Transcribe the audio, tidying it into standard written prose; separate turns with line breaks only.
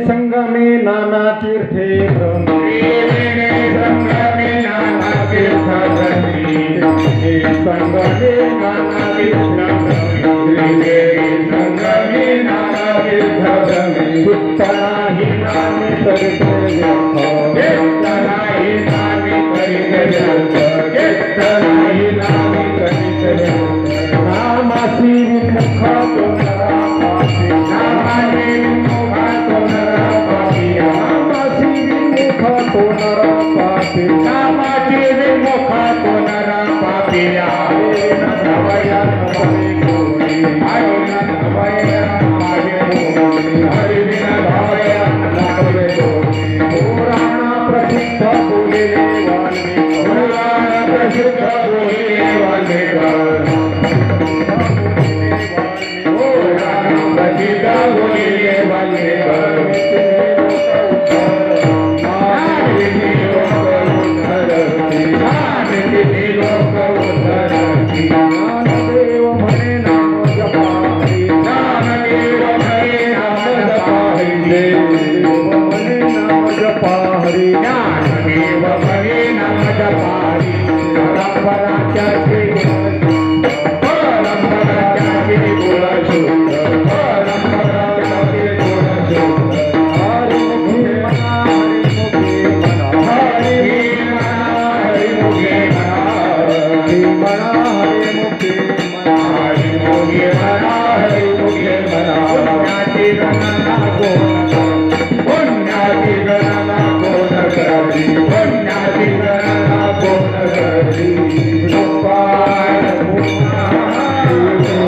संगमे नाना तीर्थे
त्रिवेणी संगमे नाना तीर्थभ्रमी
संगमे नाना तीर्थे
त्रिवेणी संगमे नाना तीर्थभ्रमी
सुत्तनाहि नामे तरिते
कीर्तनाहि नामे करित कीर्तनाहि नामे करित
नामासी विमुख तो नरापासी
नामाने मुखातो नरपापिया
नामासी विमुख तो नरापासी
नामाचे विमुखातो नरपापिया
नभया नभे गोरी
हरि नभया माझे मोरी हरि बिन भया नभे गोरी
पुराण प्रसिद्ध बोलिले वाल्मीकि
पुराण प्रसिद्ध बोलिले वाल्मीकि पुराण प्रसिद्ध बोलिले वाल्मीकि
ज्ञानदेव म्हणे नाम जपा हरी
ज्ञानदेव म्हणे नाम जपा हरी
देव म्हणे नाम जपा हरी
ज्ञानदेव म्हणे नाम जपा हरी परंपराच्या परंपराच्या गुण शुद्ध